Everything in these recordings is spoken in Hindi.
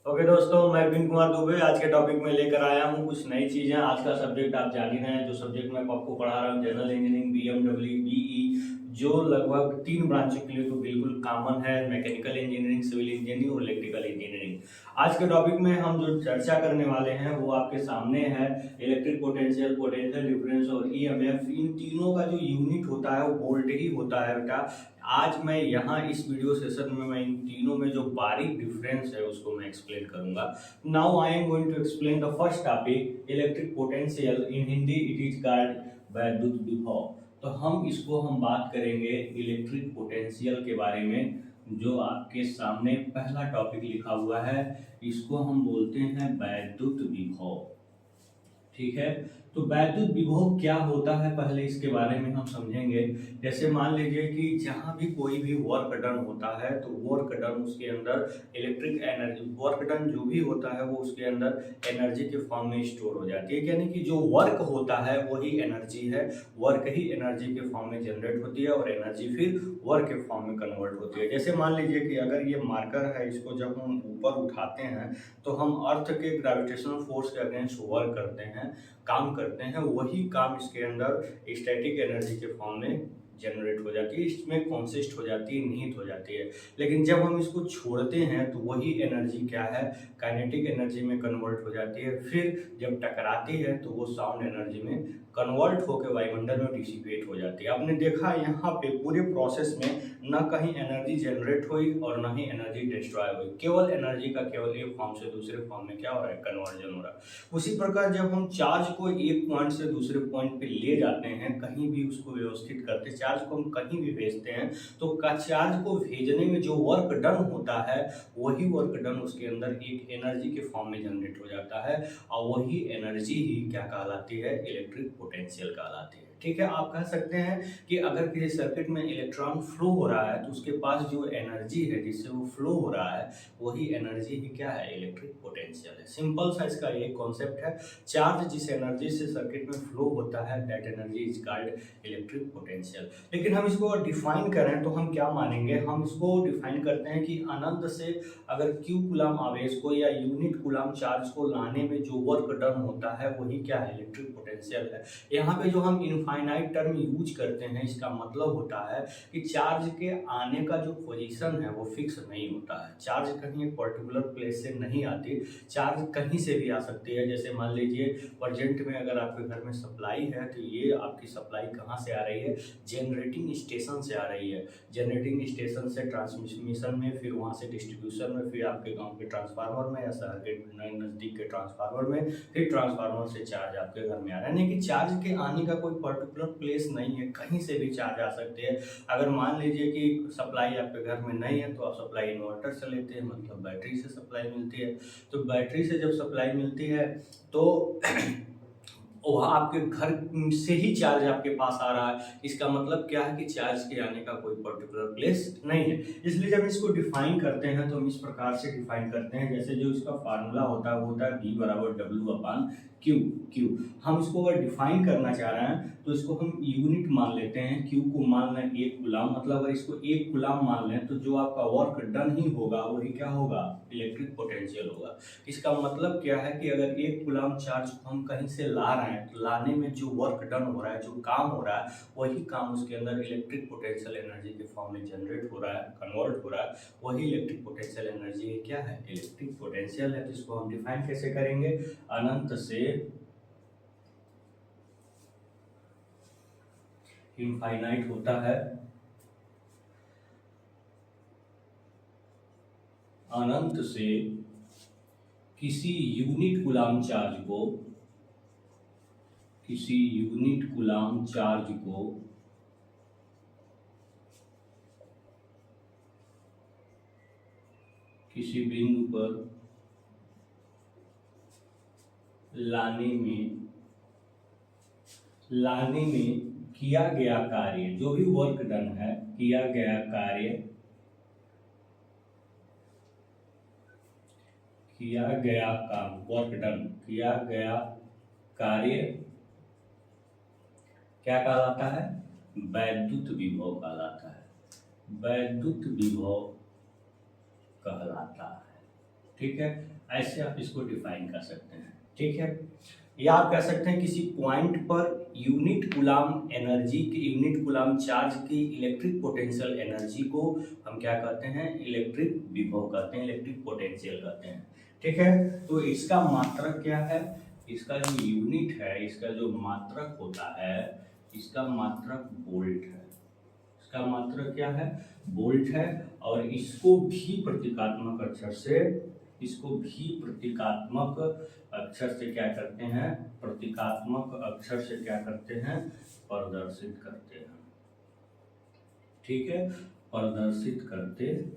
ओके दोस्तों, मैं विपिन कुमार दुबे आज के टॉपिक में लेकर आया हूँ कुछ नई चीज़ें। आज का सब्जेक्ट आप जान ही रहे हैं। जो सब्जेक्ट मैं आपको पढ़ा रहा हूँ जनरल इंजीनियरिंग बीएमडब्ल्यू बीई, जो लगभग 3 ब्रांचों के लिए तो बिल्कुल कॉमन है। मैकेनिकल इंजीनियरिंग, सिविल इंजीनियरिंग और इलेक्ट्रिकल इंजीनियरिंग। आज के टॉपिक में हम जो चर्चा करने वाले हैं वो आपके सामने है। इलेक्ट्रिक पोटेंशियल, पोटेंशियल डिफरेंस और ईएमएफ, इन तीनों का जो यूनिट होता है वो वोल्ट ही होता है बेटा। आज मैं यहाँ इस वीडियो सेशन में मैं इन तीनों में जो बारीक डिफरेंस है उसको मैं एक्सप्लेन करूंगा। Now I am going to explain the first topic, electric potential. In Hindi it is called वैद्युत विभव। तो हम बात करेंगे इलेक्ट्रिक पोटेंशियल के बारे में। जो आपके सामने पहला टॉपिक लिखा हुआ है इसको हम बोलते हैं वैद्युत विभव। ठीक है, तो वैद्युत विभव क्या होता है पहले इसके बारे में हम समझेंगे। जैसे मान लीजिए कि जहाँ भी कोई भी वर्क डन होता है तो वर्क डन उसके अंदर इलेक्ट्रिक एनर्जी, वर्क डन जो भी होता है वो उसके अंदर एनर्जी के फॉर्म में स्टोर हो जाती है। यानी कि जो वर्क होता है वही एनर्जी है, वर्क ही एनर्जी के फॉर्म में जनरेट होती है और एनर्जी फिर वर्क के फॉर्म में कन्वर्ट होती है। जैसे मान लीजिए कि अगर ये मार्कर है, इसको जब हम ऊपर उठाते हैं तो हम अर्थ के ग्रेविटेशनल फोर्स के अगेंस्ट वर्क करते हैं, काम करते हैं। वही काम इसके अंदर स्टैटिक एनर्जी के फॉर्म में जनरेट हो जाती है, इसमें कॉन्सिस्ट हो जाती है, निहित हो जाती है। लेकिन जब हम इसको छोड़ते हैं तो वही एनर्जी क्या है, काइनेटिक एनर्जी में कन्वर्ट हो जाती है। फिर जब टकराती है तो वो साउंड एनर्जी में कन्वर्ट होकर वायुमंडल में डिसिपेट हो जाती है। आपने देखा यहाँ पे पूरे प्रोसेस में न कहीं एनर्जी जनरेट हुई और न ही एनर्जी डिस्ट्रॉय हुई, केवल एनर्जी का केवल एक फॉर्म से दूसरे फॉर्म में क्या हो रहा है, कन्वर्जन हो रहा है। उसी प्रकार जब हम चार्ज को एक पॉइंट से दूसरे पॉइंट पे ले जाते हैं, कहीं भी उसको व्यवस्थित करते, चार्ज को हम कहीं भी भेजते हैं, तो चार्ज को भेजने में जो वर्क डन होता है वही वर्क डन उसके अंदर एक एनर्जी के फॉर्म में जनरेट हो जाता है और वही एनर्जी ही क्या कहलाती है, इलेक्ट्रिक पोटेंशियल कहलाती है। ठीक है, आप कह सकते हैं कि अगर किसी सर्किट में इलेक्ट्रॉन फ्लो हो रहा है तो उसके पास जो एनर्जी है जिससे वो फ्लो हो रहा है वही एनर्जी ही क्या है, इलेक्ट्रिक पोटेंशियल है। सिंपल सा इसका एक कॉन्सेप्ट है। चार्ज जिस एनर्जी से सर्किट में फ्लो होता है that energy is called electric potential. लेकिन हम इसको डिफाइन करें तो हम क्या मानेंगे, हम इसको डिफाइन करते हैं कि अनंत से अगर क्यू कूलम आवेश को या यूनिट कूलम चार्ज को लाने में जो वर्क डन होता है वही क्या है, इलेक्ट्रिक पोटेंशियल है। यहाँ पे जो हम इनफाइनाइट टर्म यूज करते हैं इसका मतलब होता है कि चार्ज के आने का जो पोजीशन है वो फिक्स नहीं होता है। चार्ज कहीं एक पर्टिकुलर प्लेस से नहीं आती, चार्ज कहीं से भी आ सकती है। जैसे मान लीजिए प्रेजेंट में अगर आपके घर में सप्लाई है तो ये आपकी सप्लाई कहाँ से आ रही है, जनरेटिंग स्टेशन से आ रही है। जनरेटिंग स्टेशन से ट्रांसमिशन में, फिर वहाँ से डिस्ट्रीब्यूशन में, फिर आपके गांव के ट्रांसफार्मर में या शहर के नज़दीक के ट्रांसफार्मर में, फिर ट्रांसफार्मर से चार्ज आपके घर में आ रहा है। यानी कि चार्ज के आने का कोई पर्टिकुलर प्लेस नहीं है, कहीं से भी चार्ज आ सकते हैं। अगर मान लीजिए कि सप्लाई आपके घर में नहीं है तो आप सप्लाई इन्वर्टर से लेते हैं, मतलब बैटरी से सप्लाई मिलती है। तो बैटरी से जब सप्लाई मिलती है तो वह आपके घर से ही चार्ज आपके पास आ रहा है। इसका मतलब क्या है कि चार्ज के आने का कोई पर्टिकुलर प्लेस नहीं है। इसलिए जब इसको डिफाइन करते हैं तो हम इस प्रकार से डिफाइन करते हैं, जैसे जो इसका फार्मूला होता है वो होता है V बराबर W अपान क्यू। हम इसको अगर डिफाइन करना चाह रहे हैं तो इसको हम यूनिट मान लेते हैं, क्यू को मान लें 1 कूलम, मतलब अगर इसको 1 कूलम मान लें तो जो आपका वर्क डन ही होगा वही क्या होगा, इलेक्ट्रिक पोटेंशियल होगा। इसका मतलब क्या है कि अगर 1 कूलम चार्ज को हम कहीं से ला रहे हैं तो लाने में जो वर्क डन हो रहा है, जो काम हो रहा है, वही काम उसके अंदर इलेक्ट्रिक पोटेंशियल एनर्जी के फॉर्म में जनरेट हो रहा है, कन्वर्ट हो रहा है। वही इलेक्ट्रिक पोटेंशियल एनर्जी क्या है, इलेक्ट्रिक पोटेंशियल है। तो इसको हम डिफाइन कैसे करेंगे, अनंत से इनफाइनाइट होता है, अनंत से किसी यूनिट कूलम चार्ज को, किसी यूनिट कूलम चार्ज को किसी बिंदु पर लाने में किया गया कार्य, जो भी वर्क डन है, किया गया कार्य, किया गया काम, वर्क डन, किया गया कार्य क्या कहलाता है, वैद्युत विभव कहलाता है, वैद्युत विभव कहलाता है। ठीक है, ऐसे आप इसको डिफाइन कर सकते हैं, ठीक है। या आप कह सकते हैं किसी point per unit coulomb energy की, यूनिट कूलाम चार्ज की इलेक्ट्रिक पोटेंशियल एनर्जी को हम क्या कहते हैं, इलेक्ट्रिक विभव कहते हैं, इलेक्ट्रिक पोटेंशियल कहते हैं, ठीक है। तो इसका मात्रक क्या है, इसका जो यूनिट है, इसका जो मात्रक होता है, इसका मात्रक वोल्ट है। इसका मात्रक क्या है, वोल्ट है। और इसको भी प्रतीकात्मक अक्षर से, इसको भी प्रतीकात्मक अक्षर से क्या करते हैं, प्रतीकात्मक अक्षर से क्या करते हैं, प्रदर्शित करते हैं, ठीक है, प्रदर्शित करते हैं,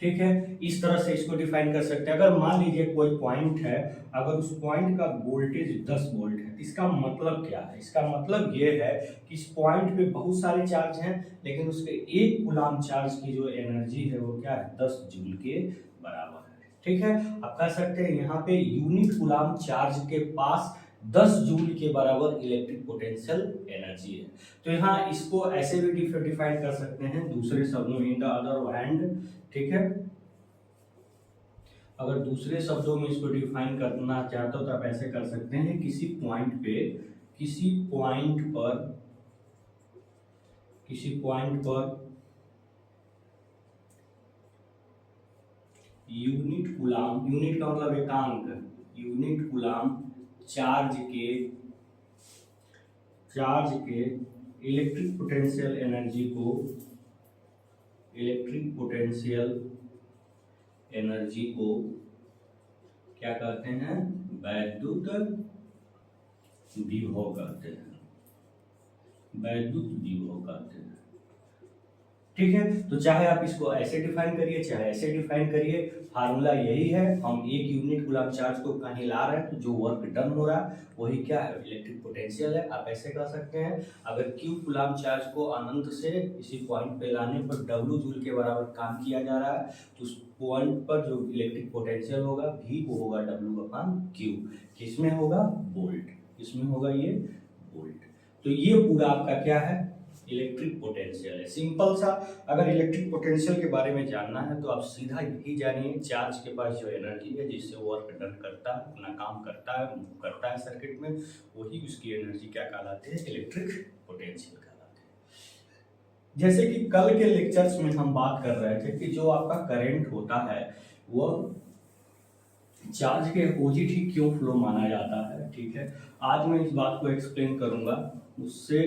ठीक है। इस तरह से इसको डिफाइन कर सकते हैं। अगर मान लीजिए कोई पॉइंट है, अगर उस पॉइंट का वोल्टेज 10 वोल्ट है, इसका मतलब क्या है, इसका मतलब ये है कि इस पॉइंट पे बहुत सारे चार्ज हैं, लेकिन उसके एक कूलाम चार्ज की जो एनर्जी है वो क्या है, 10 जूल के बराबर है, ठीक है। आप कह सकते हैं यहाँ पे यूनिट कूलाम चार्ज के पास 10 जूल के बराबर इलेक्ट्रिक पोटेंशियल एनर्जी है। तो यहाँ इसको ऐसे भी डिफाइन कर सकते हैं दूसरे शब्दों, इन द अदर हैंड, ठीक है। अगर दूसरे शब्दों में इसको डिफाइन करना चाहते हो तो आप ऐसे कर सकते हैं, किसी पॉइंट पे, किसी पॉइंट पर, किसी point per unit coulomb, unit का मतलब एकांक, यूनिट कूलाम चार्ज के इलेक्ट्रिक पोटेंशियल एनर्जी को, इलेक्ट्रिक पोटेंशियल एनर्जी को क्या कहते हैं, वैद्युत विभव कहते हैं, वैद्युत विभव कहते हैं, ठीक है। तो चाहे आप इसको ऐसे डिफाइन करिए, चाहे ऐसे डिफाइन करिए, फार्मूला यही है। हम एक यूनिट कूलाम चार्ज को कहीं ला रहे हैं तो जो वर्क डन हो रहा है वही क्या है, इलेक्ट्रिक पोटेंशियल है। आप ऐसे कह सकते हैं, अगर क्यू कूलाम चार्ज को अनंत से इसी पॉइंट पे लाने पर डब्ल्यू जूल के बराबर काम किया जा रहा है, तो उस पॉइंट पर जो इलेक्ट्रिक पोटेंशियल होगा भी वो होगा डब्ल्यू अपॉन क्यू। किसमें होगा, वोल्ट, किसमें होगा ये, वोल्ट। तो ये पूरा आपका क्या है, इलेक्ट्रिक पोटेंशियल है, सिंपल सा। अगर इलेक्ट्रिक पोटेंशियल के बारे में जानना है तो आप सीधा यही जानिए, चार्ज के पास जो एनर्जी है जिससे वर्क डन करता है, अपना काम करता है, मूव करता है सर्किट में, वही उसकी एनर्जी क्या कहलाती है, इलेक्ट्रिक पोटेंशियल कहलाती है। जैसे कि कल के लेक्चर्स में हम बात कर रहे थे कि जो आपका करंट होता है वह चार्ज के अपोजिट ही क्यों फ्लो माना जाता है, ठीक है। आज मैं इस बात को एक्सप्लेन करूंगा। उससे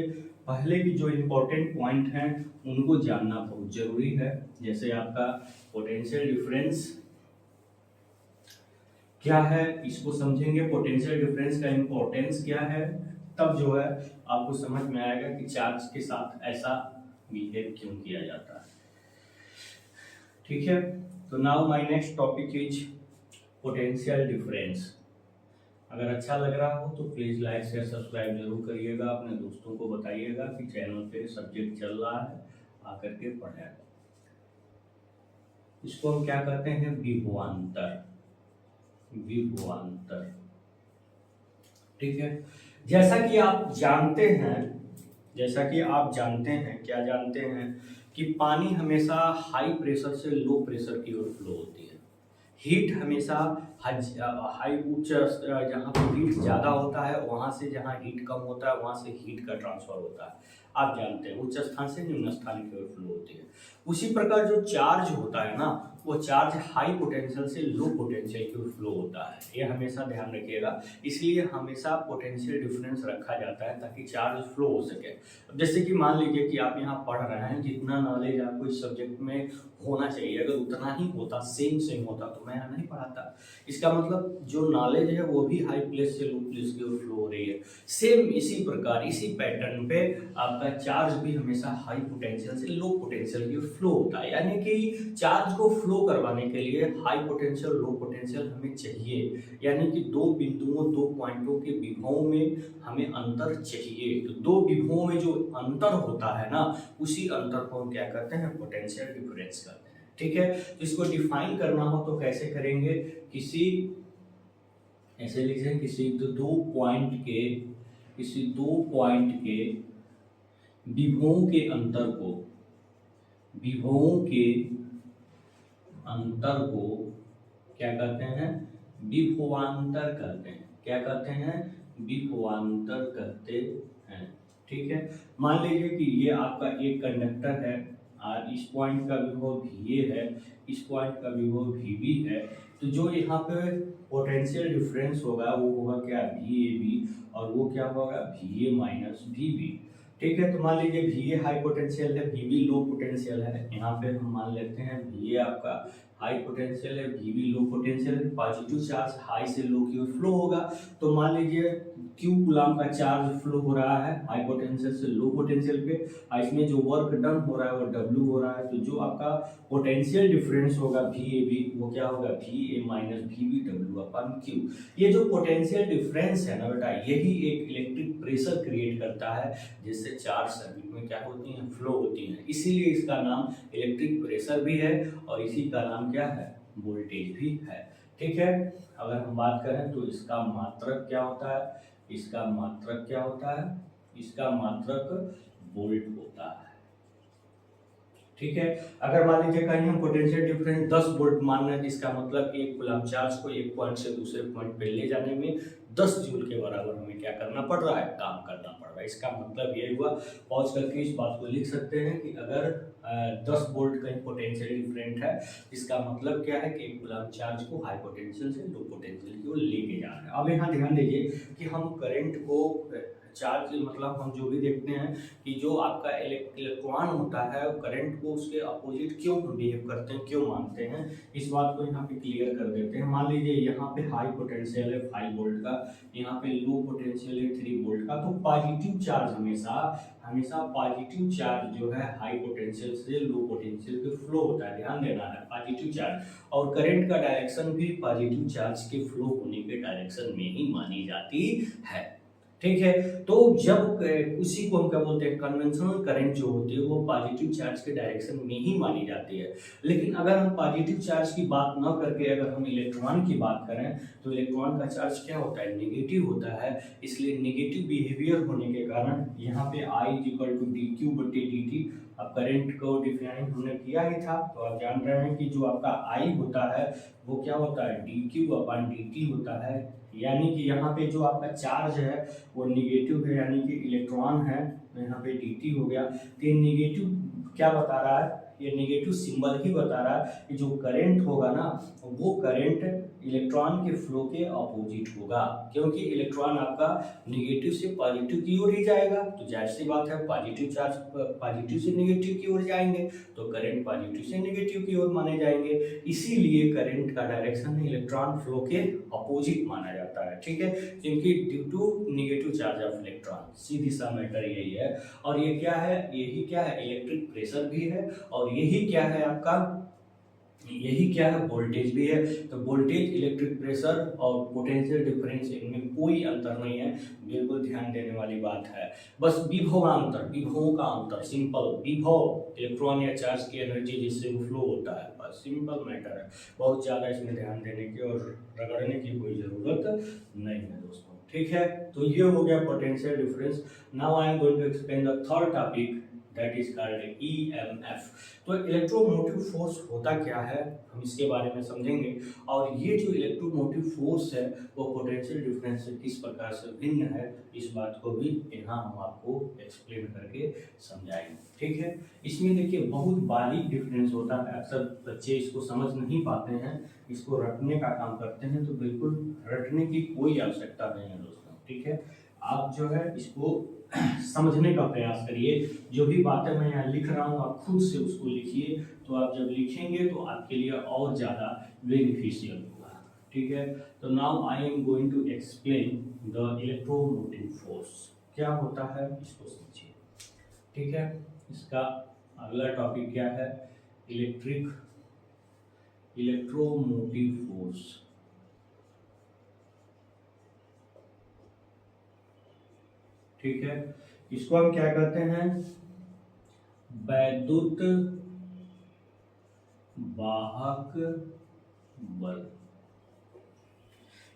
पहले की जो इम्पोर्टेंट पॉइंट हैं उनको जानना बहुत जरूरी है। जैसे आपका पोटेंशियल डिफरेंस क्या है, इसको समझेंगे, पोटेंशियल डिफरेंस का इम्पोर्टेंस क्या है, तब जो है आपको समझ में आएगा कि चार्ज के साथ ऐसा बिहेव क्यों किया जाता है, ठीक है। तो now my next topic is potential difference. अगर अच्छा लग रहा हो तो प्लीज़ लाइक शेयर सब्सक्राइब जरूर करिएगा, अपने दोस्तों को बताइएगा कि चैनल पे सब्जेक्ट चल रहा है, आकर के पढ़ें। इसको हम क्या कहते हैं, विभवांतर, विभवांतर, ठीक है। जैसा कि आप जानते हैं, जैसा कि आप जानते हैं, क्या जानते हैं कि पानी हमेशा हाई प्रेशर से लो प्रेशर की ओर फ्लो होती है। हीट हमेशा हाई उच्च, जहाँ पे हीट ज़्यादा होता है वहाँ से जहाँ हीट कम होता है वहाँ से हीट का ट्रांसफर होता है। आप जानते हैं उच्च स्थान से निम्न स्थान की ओर फ्लो होती है। उसी प्रकार जो चार्ज होता है ना, वो चार्ज हाई पोटेंशियल से लो पोटेंशियल की ओर फ्लो होता है, ये हमेशा ध्यान रखिएगा। इसलिए हमेशा पोटेंशियल डिफरेंस रखा जाता है ताकि चार्ज फ्लो हो सके। अब जैसे कि मान लीजिए कि आप यहाँ पढ़ रहे हैं, जितना नॉलेज आपको इस सब्जेक्ट में होना चाहिए, अगर उतना ही होता, सेम होता, तो मैं यहाँ नहीं पढ़ाता। इसका मतलब जो नॉलेज है वो भी हाई प्लेस से लो प्लेस की ओर फ्लो हो रही है। सेम इसी प्रकार, इसी पैटर्न पे आपका चार्ज भी हमेशा हाई पोटेंशियल से लो पोटेंशियल की ओर फ्लो होता है। यानी कि चार्ज को फ्लो करवाने के लिए हाई पोटेंशियल लो पोटेंशियल हमें चाहिए, यानी कि दो बिंदुओं, दो पॉइंटों के विभवों में हमें अंतर चाहिए। तो दो विभवों में जो अंतर होता है ना, उसी अंतर को हम क्या करते हैं, पोटेंशियल डिफरेंस करते हैं, ठीक है। तो इसको डिफाइन करना हो तो कैसे करेंगे, किसी ऐसे लिख रहे हैं, किसी दो पॉइंट के विभवों के अंतर को, विभवों के अंतर को क्या कहते हैं, विभवांतर कहते हैं। क्या कहते हैं, विभवांतर कहते हैं। ठीक है, मान लीजिए कि ये आपका एक कंडक्टर है और इस पॉइंट का विभव VA है, इस पॉइंट का विभव VB है। तो जो यहाँ पे पोटेंशियल डिफरेंस होगा वो होगा क्या, VAB, और वो क्या होगा, VA माइनस VB। ठीक है, तो मान लीजिए VA हाई पोटेंशियल है, VB लो पोटेंशियल है। यहाँ पे हम मान लेते हैं VA आपका हाई पोटेंशियल है, VB लो पोटेंशियल है। पॉजिटिव चार्ज हाई से लो की ओर फ्लो होगा। तो मान लीजिए Q कूलम का चार्ज फ्लो हो रहा है हाई पोटेंशियल से लो पोटेंशियल पे, और इसमें जो वर्क डन हो रहा है वो W हो रहा है। तो जो आपका पोटेंशियल डिफरेंस होगा VAB वो क्या होगा, VA माइनस VB W अपन Q। ये जो पोटेंशियल डिफरेंस है ना बेटा, यही एक इलेक्ट्रिक प्रेशर क्रिएट करता है जिससे चार्ज सर्किट में क्या होती हैं, फ्लो होती हैं। इसीलिए इसका नाम इलेक्ट्रिक प्रेशर भी है और इसी का नाम क्या है, वोल्टेज भी है। ठीक है, अगर हम बात करें तो इसका मात्रक क्या होता है, इसका मात्रक क्या होता है, इसका मात्रक वोल्ट होता है। ठीक है, अगर मान लीजिए कहीं हम पोटेंशियल डिफरेंस 10 वोल्ट मान रहे हैं, जिसका मतलब एक कूलम चार्ज को एक पॉइंट से दूसरे पॉइंट पे ले जाने में 10 जूल के बराबर हमें क्या करना पड़ रहा है, काम करना पड़ रहा है। इसका मतलब ये हुआ, पॉज करके इस बात को लिख सकते हैं कि अगर 10 वोल्ट कहीं पोटेंशियल डिफरेंट है, इसका मतलब क्या है कि एक कूलम चार्ज को हाई पोटेंशियल से लो पोटेंशियल की ओर लेके जा रहा है। अब यहाँ ध्यान दीजिए कि हम करंट को चार्ज मतलब हम जो भी देखते हैं कि जो आपका इलेक्ट्रॉन होता है करंट को उसके अपोजिट क्यों बिहेव करते हैं, क्यों मानते हैं, इस बात को यहाँ पे क्लियर कर देते हैं। मान लीजिए यहाँ पे हाई पोटेंशियल है 5 वोल्ट का, यहाँ पे लो पोटेंशियल है 3 वोल्ट का। तो पॉजिटिव चार्ज हमेशा पॉजिटिव चार्ज जो है हाई पोटेंशियल से लो पोटेंशियल पे फ्लो होता है, ध्यान देना है, पॉजिटिव चार्ज। और करंट का डायरेक्शन भी पॉजिटिव चार्ज के फ्लो होने के डायरेक्शन में ही मानी जाती है। ठीक है, तो जब उसी को हम क्या बोलते हैं, कन्वेंशनल करंट जो होती है वो पॉजिटिव चार्ज के डायरेक्शन में ही मानी जाती है। लेकिन अगर हम पॉजिटिव चार्ज की बात न करके अगर हम इलेक्ट्रॉन की बात करें तो इलेक्ट्रॉन का चार्ज क्या होता है, नेगेटिव होता है। इसलिए नेगेटिव बिहेवियर होने के कारण यहाँ पे I = dQ/dt। अब करंट को डिफाइन हमने किया ही था, तो आप जान रहे हैं कि जो आपका I होता है वो क्या होता है, dQ/dt होता है। यानी कि यहाँ पे जो आपका चार्ज है वो निगेटिव है, यानी कि इलेक्ट्रॉन है, तो यहाँ पे dt हो गया। तो ये निगेटिव क्या बता रहा है, ये निगेटिव सिंबल ही बता रहा है कि जो करंट होगा ना वो करंट इलेक्ट्रॉन के फ्लो के अपोजिट होगा, क्योंकि इलेक्ट्रॉन आपका निगेटिव से पॉजिटिव की ओर ही जाएगा। तो जाहिर सी बात है पॉजिटिव चार्ज पॉजिटिव से निगेटिव की ओर जाएंगे तो करंट पॉजिटिव से निगेटिव की ओर माने जाएंगे। इसीलिए करंट का डायरेक्शन इलेक्ट्रॉन फ्लो के अपोजिट माना जाता है। ठीक है, क्योंकि due to negative charge of electron, सीधी सा मैटर यही है। और ये क्या है, यही क्या है, इलेक्ट्रिक प्रेशर भी है, और यही क्या है आपका, यही क्या है, वोल्टेज भी है। तो वोल्टेज, इलेक्ट्रिक प्रेशर और पोटेंशियल डिफरेंस, इनमें कोई अंतर नहीं है, बिल्कुल ध्यान देने वाली बात है। बस विभवांतर, विभवों का अंतर, सिंपल। विभव इलेक्ट्रॉन या चार्ज की एनर्जी जिससे वो फ्लो होता है, बस सिंपल मैटर है। बहुत ज़्यादा इसमें ध्यान देने की और रगड़ने की कोई ज़रूरत नहीं है दोस्तों। ठीक है, तो ये हो गया potential difference. Now I am going to explain the third topic, that is called EMF। तो इलेक्ट्रोमोटिव फोर्स होता क्या है हम इसके बारे में समझेंगे, और ये जो इलेक्ट्रोमोटिव फोर्स है वो पोटेंशियल डिफरेंस से किस प्रकार से भिन्न है, इस बात को भी यहाँ हम आपको एक्सप्लेन करके समझाएंगे। ठीक है, इसमें देखिए बहुत बारीक डिफरेंस होता है, अक्सर बच्चे इसको समझ नहीं पाते हैं, इसको रटने का काम करते हैं। तो बिल्कुल रटने की कोई आवश्यकता नहीं है दोस्तों। ठीक है, आप जो है इसको समझने का प्रयास करिए। जो भी बातें मैं यहाँ लिख रहा हूँ आप खुद से उसको लिखिए, तो आप जब लिखेंगे तो आपके लिए और ज़्यादा बेनिफिशियल होगा। ठीक है, तो now I am going to explain the electromotive force. क्या होता है इसको समझिए। ठीक है, इसका अगला टॉपिक क्या है, इलेक्ट्रोमोटिव फोर्स। ठीक है, इसको हम क्या कहते हैं, वैद्युत वाहक बल।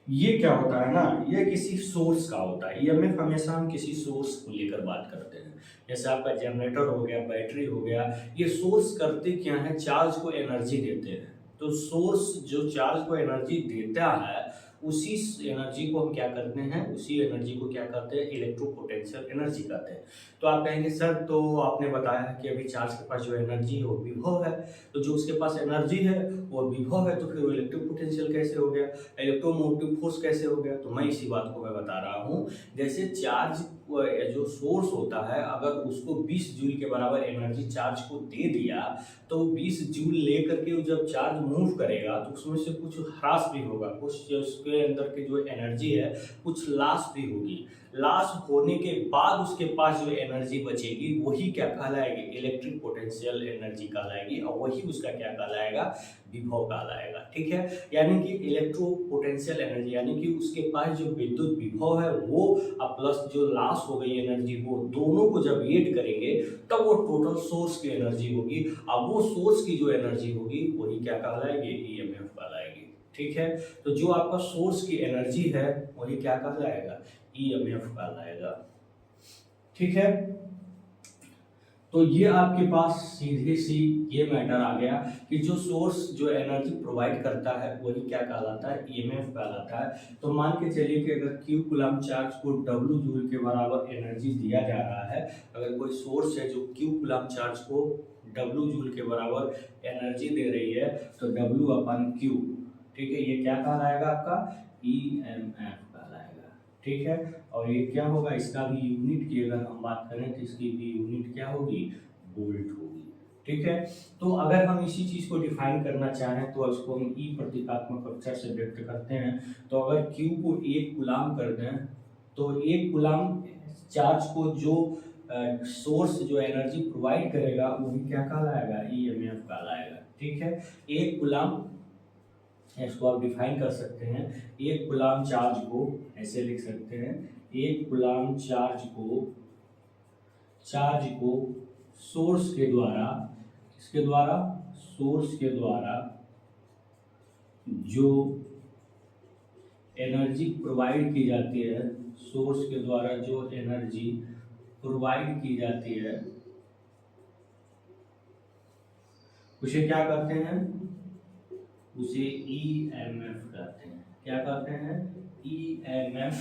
ये क्या होता है ना, ये किसी सोर्स का होता है। EMF हमेशा हम किसी सोर्स को लेकर बात करते हैं, जैसे आपका जनरेटर हो गया, बैटरी हो गया। ये सोर्स करते क्या है, चार्ज को एनर्जी देते हैं। तो सोर्स जो चार्ज को एनर्जी देता है उसी एनर्जी को हम क्या करते हैं, उसी एनर्जी को क्या करते हैं, इलेक्ट्रो पोटेंशियल एनर्जी कहते हैं। तो आप कहेंगे सर तो आपने बताया कि अभी चार्ज के पास जो एनर्जी है वो विभव है, तो जो उसके पास एनर्जी है वो विभव है, तो फिर वो इलेक्ट्रो पोटेंशियल कैसे हो गया, इलेक्ट्रोमोटिव फोर्स कैसे हो गया? तो मैं इसी बात को मैं बता रहा हूँ। जैसे चार्ज जो सोर्स होता है अगर उसको 20 जूल के बराबर एनर्जी चार्ज को दे दिया तो 20 जूल लेकर के जब चार्ज मूव करेगा तो उसमें से कुछ ह्रास भी होगा, कुछ उसके अंदर की जो एनर्जी है कुछ लॉस भी होगी। लॉस होने के बाद उसके पास जो एनर्जी बचेगी वही क्या कहलाएगी, इलेक्ट्रिक पोटेंशियल एनर्जी कहलाएगी, और वही उसका क्या कहलाएगा, विभव कहलाएगा। ठीक है, यानी कि इलेक्ट्रो पोटेंशियल एनर्जी यानी कि उसके पास जो विद्युत विभव है वो प्लस जो लॉस हो गई एनर्जी वो दोनों को जब ऐड करेंगे तब वो टोटल सोर्स की एनर्जी होगी। अब वो सोर्स की जो एनर्जी होगी वही क्या कहलाएगी, ईएमएफ कहलाएगी। ठीक है, तो जो आपका सोर्स की एनर्जी है वही क्या कहलाएगा, ईएमएफ कहलाएगा। ठीक है, तो ये आपके पास सीधे सी ये मैटर आ गया कि जो सोर्स जो एनर्जी प्रोवाइड करता है वही क्या कहलाता है, ईएमएफ कहलाता है। तो मान के चलिए कि अगर क्यू कूलम चार्ज को डब्ल्यू जूल के बराबर एनर्जी दिया जा रहा है, अगर कोई सोर्स है जो क्यू कूलम चार्ज को डब्ल्यू जूल के बराबर एनर्जी दे रही है तो डब्ल्यू अपन क्यू, ठीक है, ये क्या कहलाएगा आपका, ईएमएफ कहलाएगा। ठीक है, और ये क्या होगा, इसका भी यूनिट की अगर हम बात करें तो इसकी भी यूनिट क्या होगी, वोल्ट होगी। ठीक है, तो अगर हम इसी चीज को डिफाइन करना चाहें तो इसको हम ई प्रतीकात्मक अक्षर से व्यक्त करते हैं। तो अगर क्यू को 1 कूलम कर दें तो 1 कूलम चार्ज को जो सोर्स जो एनर्जी प्रोवाइड करेगा वही क्या कहलाएगा, ईएमएफ कहलाएगा। ठीक है, 1 कूलम, इसको आप डिफाइन कर सकते हैं, 1 कूलम चार्ज को ऐसे लिख सकते हैं, 1 कूलम चार्ज को सोर्स के द्वारा, किसके द्वारा, सोर्स के द्वारा जो एनर्जी प्रोवाइड की जाती है, सोर्स के द्वारा जो एनर्जी प्रोवाइड की जाती है उसे क्या कहते हैं, उसे ईएमएफ कहते हैं। क्या कहते हैं, ईएमएफ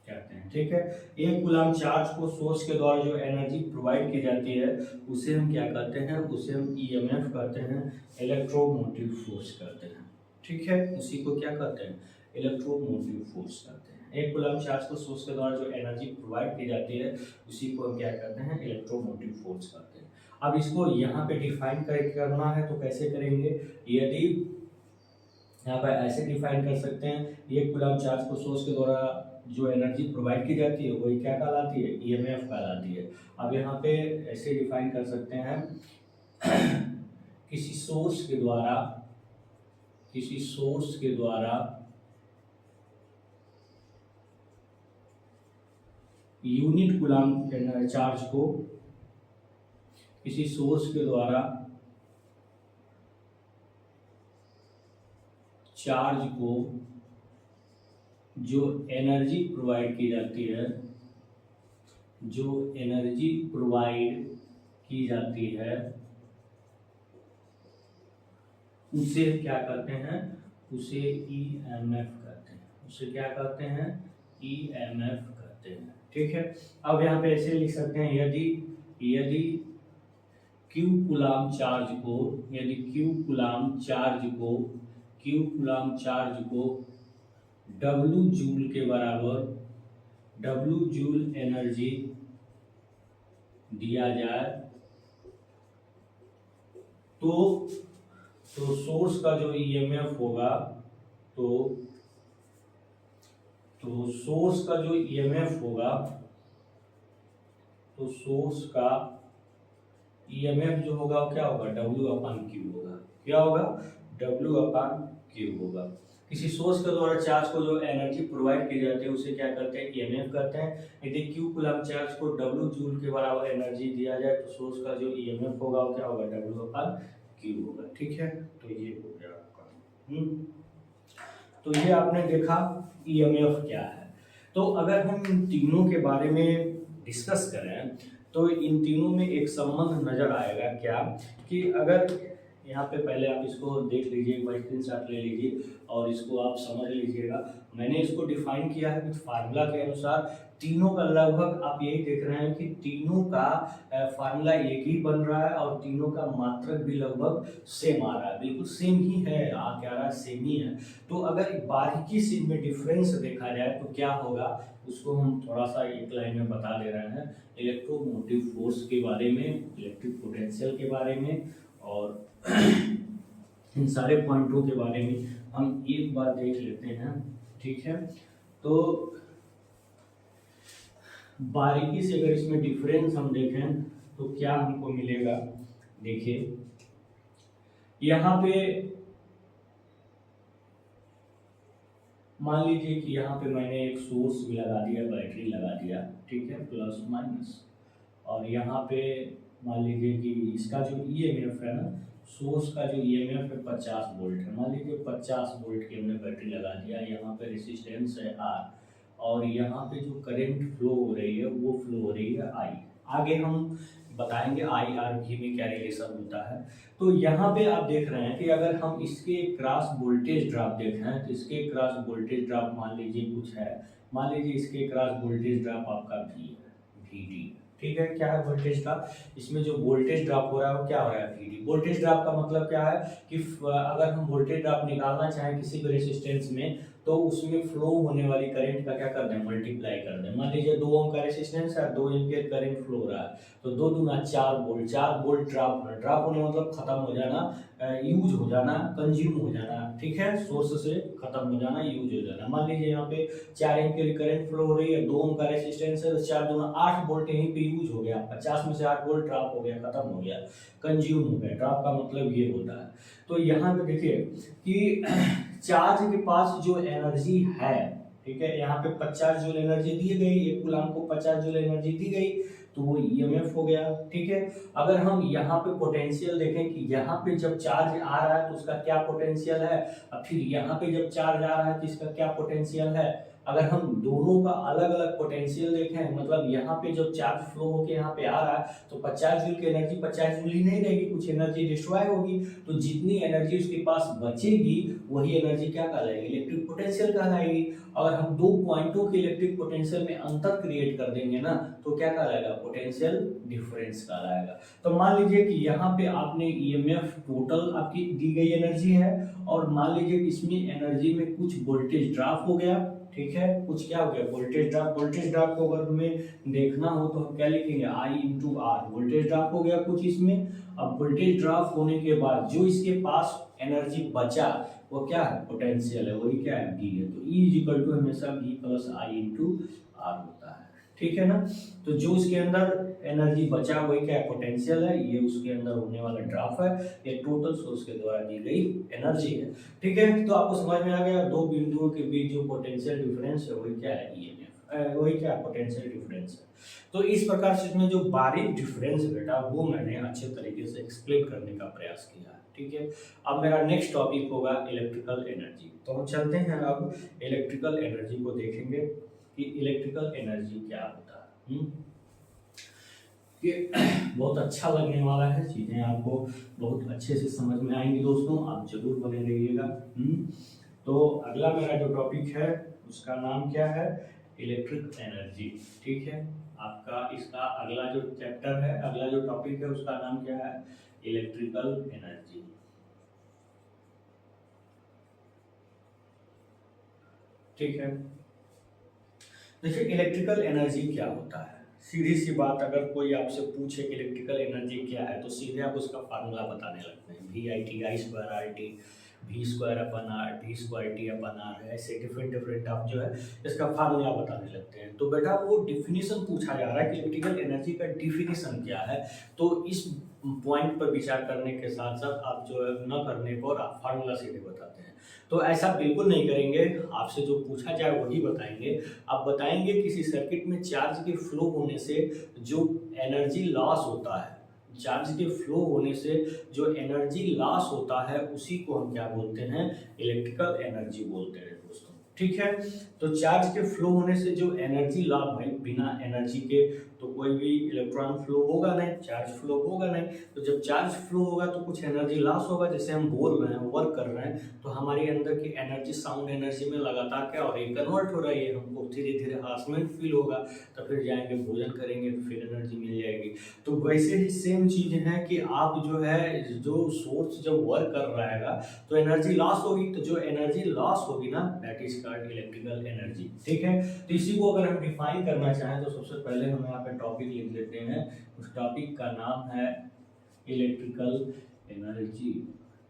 कहते हैं। ठीक है, 1 कूलम चार्ज को सोर्स के द्वारा जो एनर्जी प्रोवाइड की जाती है उसे हम क्या कहते हैं, उसे हम ईएमएफ कहते हैं, इलेक्ट्रोमोटिव फोर्स कहते हैं। ठीक है, उसी को क्या कहते हैं, इलेक्ट्रोमोटिव फोर्स कहते हैं। 1 कूलम चार्ज को सोर्स के द्वारा जो एनर्जी प्रोवाइड की जाती है उसी को हम क्या कहते हैं, इलेक्ट्रोमोटिव फोर्स कहते हैं। अब इसको यहाँ पे डिफाइन करना है तो कैसे करेंगे, यदि यहाँ पर ऐसे डिफाइन कर सकते हैं, 1 कूलम चार्ज को सोर्स के द्वारा जो एनर्जी प्रोवाइड की जाती है वही क्या कहलाती है, ईएमएफ कहलाती है। अब यहाँ पे ऐसे डिफाइन कर सकते हैं किसी सोर्स के द्वारा यूनिट कूलम चार्ज को, किसी सोर्स के द्वारा चार्ज को जो एनर्जी प्रोवाइड की जाती है, जो एनर्जी प्रोवाइड की जाती है उसे क्या कहते हैं, उसे ईएमएफ कहते हैं। उसे क्या कहते हैं, ईएमएफ कहते हैं। ठीक है, अब यहाँ पे ऐसे लिख सकते हैं, यदि क्यू कूलम चार्ज को, यदि क्यू कूलम चार्ज को डब्ल्यू जूल के बराबर, डब्ल्यू जूल एनर्जी दिया जाए तो सोर्स का जो ईएमएफ होगा, तो सोर्स का जो ईएमएफ होगा, तो सोर्स का ईएमएफ जो होगा क्या होगा, डब्ल्यू अपॉन क्यू होगा। क्या होगा, डब्ल्यू अपॉन क्यू होगा। किसी सोर्स के द्वारा चार्ज को जो एनर्जी प्रोवाइड की जाती है उसे क्या कहते हैं, ईएमएफ कहते हैं। यदि क्यू कूलम चार्ज को डब्ल्यू जूल के बराबर एनर्जी दिया जाए तो सोर्स का जो ईएमएफ होगा वो क्या होगा, डब्ल्यू अपॉन क्यू होगा। ठीक है, तो ये हो गया आपका। तो ये आपने देखा ईएमएफ क्या है। तो अगर हम इन तीनों के बारे में डिस्कस करें तो इन तीनों में एक संबंध नजर आएगा, क्या कि अगर यहाँ पे पहले आप इसको देख लीजिए, एक बार स्क्रीनशॉट ले लीजिए और इसको आप समझ लीजिएगा। मैंने इसको डिफाइन किया है विथ फार्मूला के अनुसार। तीनों का लगभग आप यही देख रहे हैं कि तीनों का फार्मूला एक ही बन रहा है और तीनों का मात्रक भी लगभग सेम आ रहा है, बिल्कुल सेम ही है, आ क्या रहा है, सेम ही है। तो अगर बारीकी से इनमें डिफरेंस देखा जाए तो क्या होगा, उसको हम थोड़ा सा एक लाइन में बता दे रहे हैं। इलेक्ट्रोमोटिव फोर्स के बारे में, इलेक्ट्रिक पोटेंशियल के बारे में और इन सारे पॉइंटों के बारे में हम एक बार देख लेते हैं, ठीक है। तो बारीकी से अगर इसमें डिफरेंस हम देखें तो क्या हमको मिलेगा, देखिए यहाँ पे मान लीजिए कि यहाँ पे मैंने एक सोर्स भी लगा दिया, बैटरी लगा दिया, ठीक है, प्लस माइनस। और यहाँ पे मान लीजिए कि इसका जो ईएमएफ है ना, सोर्स का जो ईएमएफ है 50 वोल्ट है, मान लीजिए 50 वोल्ट की हमने बैटरी लगा दिया। यहाँ पे रेसिस्टेंस है आर और यहाँ पे जो करंट फ्लो हो रही है वो फ्लो हो रही है आई। आगे हम बताएंगे आई आर भी में क्या रिलेशन होता है। तो यहाँ पे आप देख रहे हैं कि अगर हम इसके क्रॉस वोल्टेज ड्रॉप देखें तो इसके क्रॉस वोल्टेज ड्रॉप मान लीजिए कुछ है, मान लीजिए इसके क्रॉस वोल्टेज ड्रॉप आपका वी है, वी डी, ठीक है। क्या है वोल्टेज ड्रॉप, इसमें जो वोल्टेज ड्रॉप हो रहा है वो क्या हो रहा है, वी डी। वोल्टेज ड्रॉप का मतलब क्या है कि अगर हम वोल्टेज ड्रॉप निकालना चाहें किसी भी रेसिस्टेंस में तो उसमें फ्लो होने वाली करंट का क्या कर दें, मल्टीप्लाई कर दें। मान लीजिए 2 ओम का रेसिस्टेंस है, 2 एम्पियर करंट फ्लो हो रहा है, तो 2 दूना 4 वोल्ट, 4 वोल्ट ड्रॉप होने मतलब खत्म हो जाना, यूज हो जाना, कंज्यूम हो जाना, ठीक है, सोर्स से खत्म हो जाना, यूज हो जाना। मान लीजिए यहाँ पे 4 एम्पियर करंट फ्लो हो रही है, 2 ओम का रेसिस्टेंस है, तो 4 दूना 8 वोल्ट यहीं पे यूज हो गया, 50 में से 8 वोल्ट ड्रॉप हो गया, खत्म हो गया, कंज्यूम हो गया। ड्रॉप का मतलब ये होता है। तो यहाँ पे देखिए कि चार्ज के पास जो एनर्जी है, ठीक है, यहाँ पे 50 जूल एनर्जी दी गई, एक कूलम को 50 जूल एनर्जी दी गई, तो वो ईएमएफ हो गया, ठीक है। अगर हम यहाँ पे पोटेंशियल देखें कि यहाँ पे जब चार्ज आ रहा है तो उसका क्या पोटेंशियल है, और फिर यहाँ पे जब चार्ज आ रहा है तो इसका क्या पोटेंशियल है। अगर हम दोनों का अलग अलग पोटेंशियल देखें, मतलब यहाँ पे जब चार्ज फ्लो होके यहाँ पे आ रहा है तो 50 जूल की एनर्जी 50 जूल ही नहीं रहेगी, कुछ एनर्जी डिस्ट्रॉय होगी, तो जितनी एनर्जी उसके पास बचेगी वही एनर्जी क्या कहलाएगी, इलेक्ट्रिक पोटेंशियल कहलाएगी। अगर हम दो पॉइंटों के इलेक्ट्रिक पोटेंशियल में अंतर क्रिएट कर देंगे ना तो क्या कहलाएगा, पोटेंशियल डिफरेंस कहलाएगा। तो मान लीजिए कि यहाँ पे आपने ईएमएफ टोटल आपकी दी गई एनर्जी है और मान लीजिए इसमें एनर्जी में कुछ वोल्टेज ड्रॉप हो गया, ठीक है, कुछ क्या हो गया, वोल्टेज ड्रॉप। वोल्टेज ड्रॉप को अगर हमें देखना हो तो हम क्या लिखेंगे, आई इंटू आर। वोल्टेज ड्रॉप हो गया कुछ इसमें। अब वोल्टेज ड्रॉप होने के बाद जो इसके पास एनर्जी बचा वो क्या है, पोटेंशियल है, वही क्या है, बी है। तो ई इज इक्वल टू हमेशा B plus I into R होता है, ठीक है ना। तो जो उसके अंदर एनर्जी बचा वही क्या है, पोटेंशियल है, ये उसके अंदर होने वाला ड्रॉप है, ये टोटल सोर्स के द्वारा दी गई एनर्जी है, ठीक है। तो आपको समझ में आ गया, दो बिंदुओं के बीच जो पोटेंशियल डिफरेंस है वही क्या है, ईएमएफ, वही क्या है, पोटेंशियल डिफरेंस है। तो इस प्रकार से इसमें जो बारीक डिफरेंस बेटा वो मैंने अच्छे तरीके से एक्सप्लेन करने का प्रयास किया है, ठीक है। अब मेरा नेक्स्ट टॉपिक होगा इलेक्ट्रिकल एनर्जी। तो हम चलते हैं अब इलेक्ट्रिकल एनर्जी को देखेंगे कि इलेक्ट्रिकल एनर्जी क्या होता है। ये बहुत अच्छा लगने वाला है, चीज़ें आपको बहुत अच्छे से समझ में आएंगी दोस्तों, आप जरूर बने रहिएगा। तो अगला मेरा जो टॉपिक है उसका नाम क्या है, इलेक्ट्रिक एनर्जी, ठीक है। आपका इसका अगला जो चैप्टर है, अगला जो टॉपिक है उसका नाम क्या है, इलेक्ट्रिकल एनर्जी, ठीक है। देखिए इलेक्ट्रिकल एनर्जी क्या होता है, सीधी सी बात, अगर कोई आपसे पूछे कि इलेक्ट्रिकल एनर्जी क्या है तो सीधे आप उसका फार्मूला बताने लगते हैं, V I T I square R T, V square upon R, T square T upon R है, ऐसे डिफरेंट आप जो है इसका फार्मूला बताने लगते हैं। तो बेटा वो डिफिनीशन पूछा जा रहा है कि इलेक्ट्रिकल एनर्जी का डिफिनीशन क्या है, तो इस पॉइंट पर विचार करने के साथ साथ आप जो है न करने को और आप फार्मूला सीधे बताते हैं। तो ऐसा बिल्कुल नहीं करेंगे, आपसे जो पूछा जाए वही बताएंगे। आप बताएंगे किसी सर्किट में चार्ज के फ्लो होने से जो एनर्जी लॉस होता है, चार्ज के फ्लो होने से जो एनर्जी लॉस होता है उसी को हम क्या बोलते हैं, इलेक्ट्रिकल एनर्जी बोलते हैं दोस्तों, ठीक है। तो चार्ज के फ्लो होने से जो एनर्जी लॉस, भाई बिना एनर्जी के तो कोई भी इलेक्ट्रॉन फ्लो होगा नहीं, चार्ज फ्लो होगा नहीं। तो जब चार्ज फ्लो होगा तो कुछ एनर्जी लॉस होगा। जैसे हम बोल रहे हैं, वर्क कर रहे हैं, तो हमारी अंदर की एनर्जी साउंड एनर्जी में लगातार क्या हो रही है, कन्वर्ट हो रही है। हमको धीरे धीरे हरासमेंट फील होगा, तो फिर जाएंगे भोजन करेंगे तो फिर एनर्जी मिल जाएगी। तो वैसे ही सेम चीज है कि आप जो है, जो सोर्स जब वर्क कर रहा है तो एनर्जी लॉस होगी। तो जो एनर्जी लॉस होगी ना, that is called electrical energy. ठीक है। तो इसी को अगर हम डिफाइन करना चाहें तो सबसे पहले हम यहाँ पे टॉपिक लिख लेते हैं। उस टॉपिक का नाम है इलेक्ट्रिकल एनर्जी।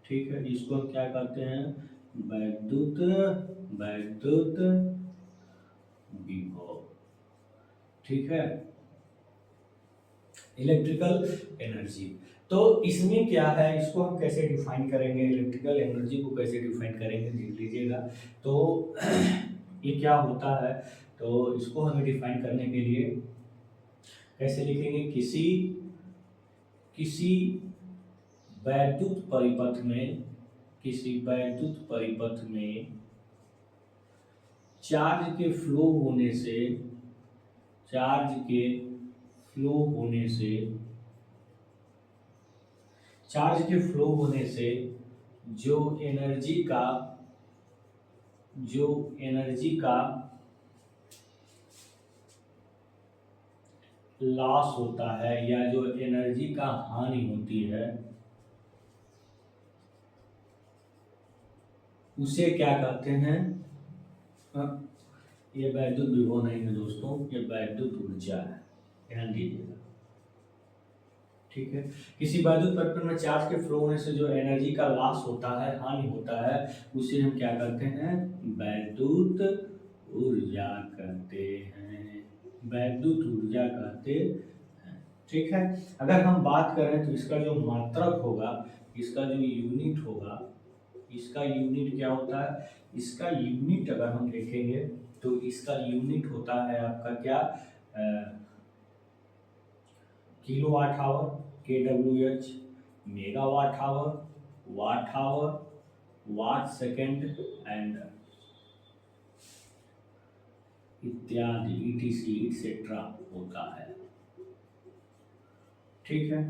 ठीक है। इसको हम क्या कहते हैं, वैद्युत वैद्युत विभव। ठीक है, इलेक्ट्रिकल एनर्जी। तो इसमें क्या है, इसको हम कैसे डिफाइन करेंगे, इलेक्ट्रिकल एनर्जी को कैसे डिफाइन करेंगे, देख लीजिएगा। तो ये क्या होता है, तो इसको हमें डिफाइन करने के लिए कैसे लिखेंगे, किसी किसी वैद्युत परिपथ में, किसी वैद्युत परिपथ में चार्ज के फ्लो होने से, चार्ज के फ्लो होने से, चार्ज के फ्लो होने से जो एनर्जी का, जो एनर्जी का लॉस होता है या जो एनर्जी का हानि होती है, उसे क्या कहते हैं, ये वैद्युत विभव नहीं है दोस्तों, ये वैद्युत ऊर्जा है, ध्यान दीजिएगा। ठीक है। किसी वैद्युत परिपथ में चार्ज के फ्लो होने से जो एनर्जी का लॉस होता है, हानि होता है, उसे हम क्या कहते हैं, वैद्युत ऊर्जा कहते हैं, वैद्युत ऊर्जा कहते हैं। ठीक है। अगर हम बात करें तो इसका जो मात्रक होगा, इसका जो यूनिट होगा, इसका यूनिट क्या होता है, इसका यूनिट अगर हम देखेंगे तो इसका यूनिट होता है आपका क्या, kilowatt hour, kWh, megawatt hour, watt hour, watt second and इत्यादि, etc etc होता है। ठीक है।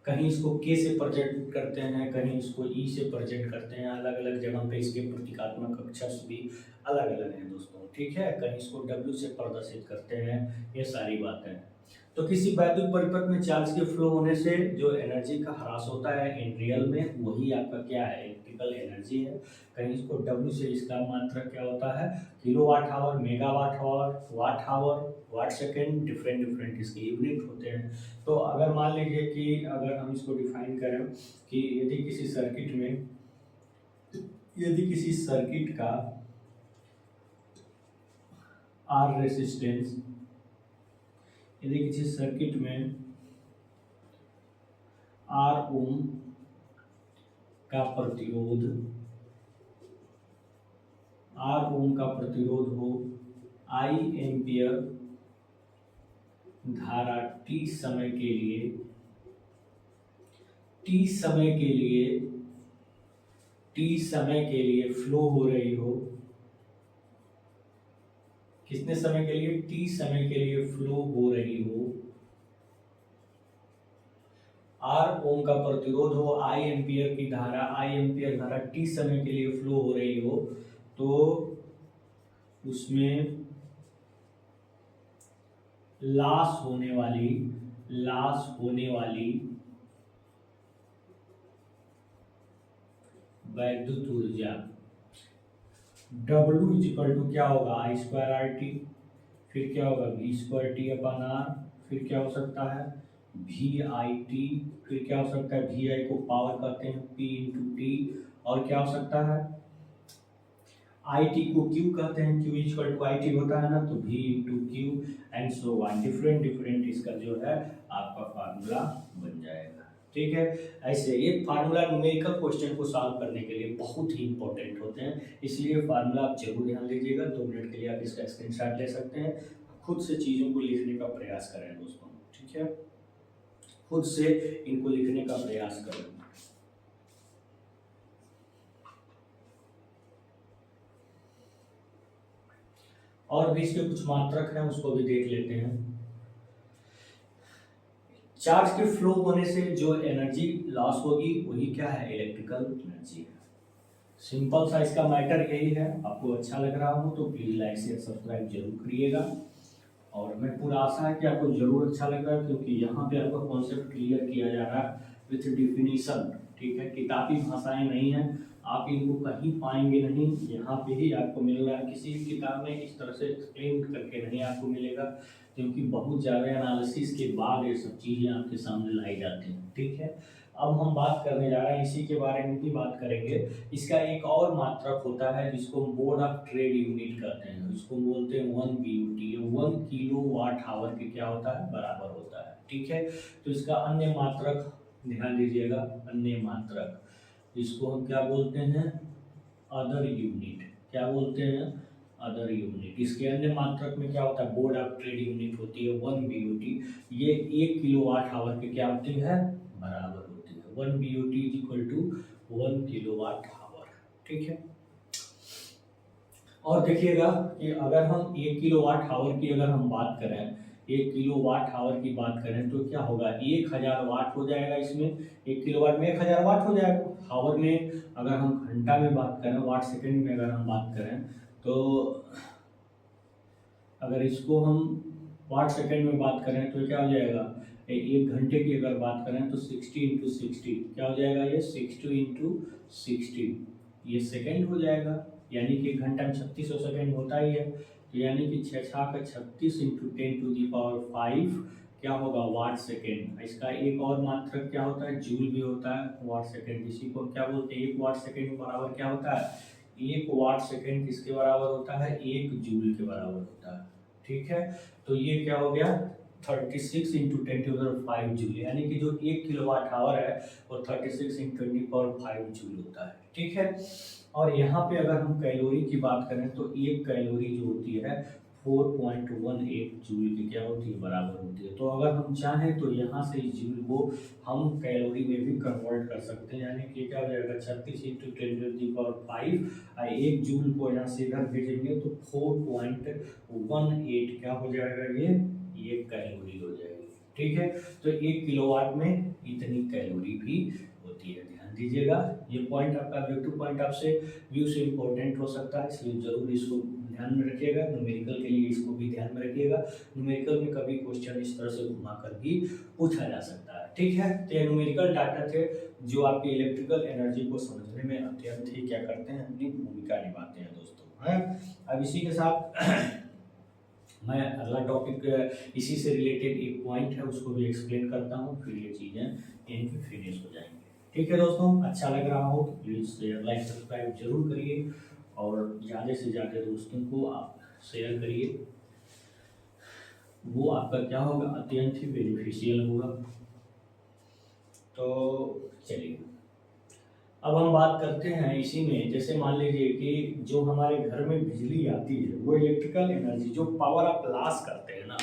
कहीं इसको के से प्रेजेंट करते हैं, कहीं इसको ई से प्रेजेंट करते हैं, अलग अलग जगह पे इसके प्रतीकात्मक अक्षर भी अलग अलग हैं दोस्तों। ठीक है। कहीं इसको डब्ल्यू से प्रदर्शित करते हैं, ये सारी बातें हैं। तो किसी वैद्युत परिपथ में चार्ज के फ्लो होने से जो एनर्जी का ह्रास होता है इन रियल में, वही आपका क्या है, इलेक्ट्रिकल एनर्जी है। कहीं इसको डब्ल्यू से, इसका मात्रक क्या होता है, kilowatt hour, megawatt hour, watt hour, watt second, different different इसके यूनिट होते हैं। तो अगर मान लीजिए कि अगर हम इसको डिफाइन करें कि यदि किसी सर्किट में, यदि किसी सर्किट का आर रेसिस्टेंस, यदि किसी सर्किट में आर ओम का प्रतिरोध, आर ओम का प्रतिरोध हो, आई एम्पियर धारा टी समय के लिए, टी समय के लिए, टी समय के लिए फ्लो हो रही हो, कितने समय के लिए, टी समय के लिए फ्लो हो रही हो, आर ओम का प्रतिरोध हो, आई एम्पियर की धारा, आई एम्पियर धारा टी समय के लिए फ्लो हो रही हो, तो उसमें लॉस होने वाली, लॉस होने वाली वैद्युत ऊर्जा W इक्वल टू क्या होगा, आई स्क्वायर आर टी, फिर क्या होगा v square T upon R, फिर क्या हो सकता है वी आई टी, फिर क्या हो सकता है वी आई को पावर कहते हैं p इंटू टी, और क्या हो सकता है आई टी को क्यू कहते हैं, Q equal to I T होता है ना, तो v into Q and so on, different different इसका जो है आपका फार्मूला बन जाएगा। ठीक है। ऐसे ये फार्मूला न्यूमेरिकल क्वेश्चन को सॉल्व करने के लिए बहुत ही इंपॉर्टेंट होते हैं, इसलिए फार्मूला आप जरूर ध्यान लीजिएगा। 2 मिनट के लिए आप इसका स्क्रीनशॉट ले सकते हैं, खुद से चीज़ों को लिखने का प्रयास करें दोस्तों। ठीक है, खुद से इनको लिखने का प्रयास करें। और भी इसके कुछ मात्रक हैं, उसको भी देख लेते हैं। चार्ज के फ्लो होने से जो एनर्जी लॉस होगी वही क्या है, इलेक्ट्रिकल एनर्जी है। सिंपल सा इसका मैटर यही है। आपको अच्छा लग रहा हो तो प्लीज लाइक शेयर सब्सक्राइब जरूर करिएगा, और मैं पूरा आशा है कि आपको जरूर अच्छा लग रहा है, क्योंकि यहाँ पे आपका कॉन्सेप्ट क्लियर किया जा रहा है विथ डिफिनीशन। ठीक है, किताबी भाषाएं नहीं है, आप इनको कहीं पाएंगे नहीं, यहाँ पे ही आपको मिल रहा है। किसी भी किताब में इस तरह से एक्सप्लेन करके नहीं आपको मिलेगा, क्योंकि बहुत ज़्यादा एनालिसिस के बाद ये सब चीज़ें आपके सामने लाई जाती हैं। ठीक है, अब हम बात करने जा रहे हैं, इसी के बारे में भी बात करेंगे। इसका एक और मात्रक होता है जिसको बोर्ड ऑफ ट्रेड यूनिट कहते हैं, इसको बोलते हैं 1 BUT। 1 किलोवाट आवर के क्या होता है, बराबर होता है। ठीक है, तो इसका अन्य मात्रक ध्यान दीजिएगा, अन्य मात्रक इसको हम क्या बोलते हैं, अदर यूनिट। क्या बोलते हैं, अदर यूनिट। इसके अन्य मात्रक में क्या होता है, बोर्ड ऑफ ट्रेड यूनिट होती है 1 BUT। ये 1 किलोवाट आवर के क्या होती है, बराबर होती है। 1 BUT is equal to 1 kilowatt hour. ठीक है, और देखिएगा कि अगर हम 1 किलोवाट आवर की अगर हम बात करें, 1 किलोवाट आवर की बात करें तो क्या होगा, 1000 वाट हो जाएगा। इसमें 1 किलोवाट में 1000 वाट हो जाएगा। आवर में अगर हम घंटा में बात करें, वाट सेकंड में अगर हम बात करें, तो अगर इसको हम वाट सेकंड में बात करें तो क्या हो जाएगा, 1 घंटे की अगर बात करें तो 60 इंटू 60 क्या हो जाएगा, ये 60 इंटू 60 ये सेकंड हो जाएगा। यानी कि 1 घंटा में 3600 सेकंड होता ही है, तो यानी कि 6 का 36 इंटू 10 टू दी पावर 5 क्या होगा, वाट सेकेंड। इसका एक और मात्रक क्या होता है, जूल भी होता है वाट सेकेंड। इसी को क्या बोलते हैं, 1 वाट सेकेंड बराबर क्या होता है, 1 वाट सेकेंड किसके बराबर होता है, 1 जूल के बराबर होता है। ठीक है, तो ये क्या हो गया, 36 इंटू 10 टू पावर 5 जूल, यानी कि जो 1 किलोवाट आवर है वो 36 इंटू 10 पावर 5 जूल होता है। ठीक है, और यहाँ पे अगर हम कैलोरी की बात करें तो एक कैलोरी जो होती है 4.18 जूल की क्या होती है, बराबर होती है। तो अगर हम चाहें तो यहाँ से इस जूल को हम कैलोरी में भी कन्वर्ट कर सकते हैं, यानी कि क्या हो जाएगा, 36 इंटू 10 टू दी पावर 5 और 1 जूल को यहाँ से इधर भेजेंगे तो 4.18 क्या हो जाएगा, ये कैलोरी हो जाएगी। ठीक है, तो 1 किलोवाट में इतनी कैलोरी भी होती है। ध्यान दीजिएगा, ये पॉइंट आपका ऑब्जेक्टिव पॉइंट आपसे व्यू से इम्पोर्टेंट हो सकता है, इसलिए जरूर इसको ध्यान में रखिएगा। न्यूमेरिकल के लिए इसको भी ध्यान में रखिएगा। न्यूमेरिकल में कभी क्वेश्चन इस तरह से घुमा कर भी पूछा जा सकता है। ठीक है, तो ये न्यूमेरिकल डाटा थे जो आपकी इलेक्ट्रिकल एनर्जी को समझने में अत्यंत ही क्या करते हैं, अपनी भूमिका निभाते हैं दोस्तों। है, अब इसी के साथ मैं अगला टॉपिक इसी से रिलेटेड एक पॉइंट है उसको भी एक्सप्लेन करता हूँ, फिर ये चीज़ें यहीं पे फिनिश हो जाएंगी। ठीक है दोस्तों, अच्छा लग रहा हो तो प्लीज़ शेयर लाइक सब्सक्राइब जरूर करिए, और ज़्यादा से ज़्यादा दोस्तों को आप शेयर करिए, वो आपका क्या होगा, अत्यंत ही बेनिफिशियल होगा। तो चलिए अब हम बात करते हैं इसी में, जैसे मान लीजिए कि जो हमारे घर में बिजली आती है वो इलेक्ट्रिकल एनर्जी, जो पावर आप लॉस करते हैं ना,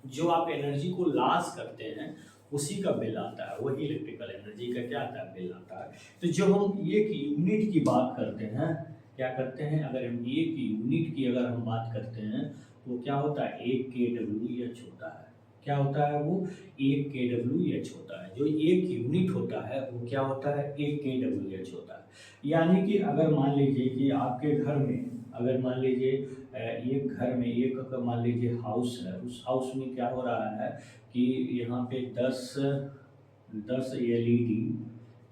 जो आप एनर्जी को लॉस करते हैं उसी का बिल आता है, वही इलेक्ट्रिकल एनर्जी का क्या आता है, बिल आता है। तो जब हम एक यूनिट की बात करते हैं, क्या करते हैं, अगर हम एक यूनिट की अगर हम बात करते हैं तो क्या होता है, 1 kWh होता है। क्या होता है वो, 1 kWh होता है। जो एक यूनिट होता है वो क्या होता है, 1 kWh होता है। यानी कि अगर मान लीजिए कि आपके घर में, अगर मान लीजिए एक घर में एक अगर मान लीजिए हाउस है, उस हाउस में क्या हो रहा है कि यहाँ पे 10 LED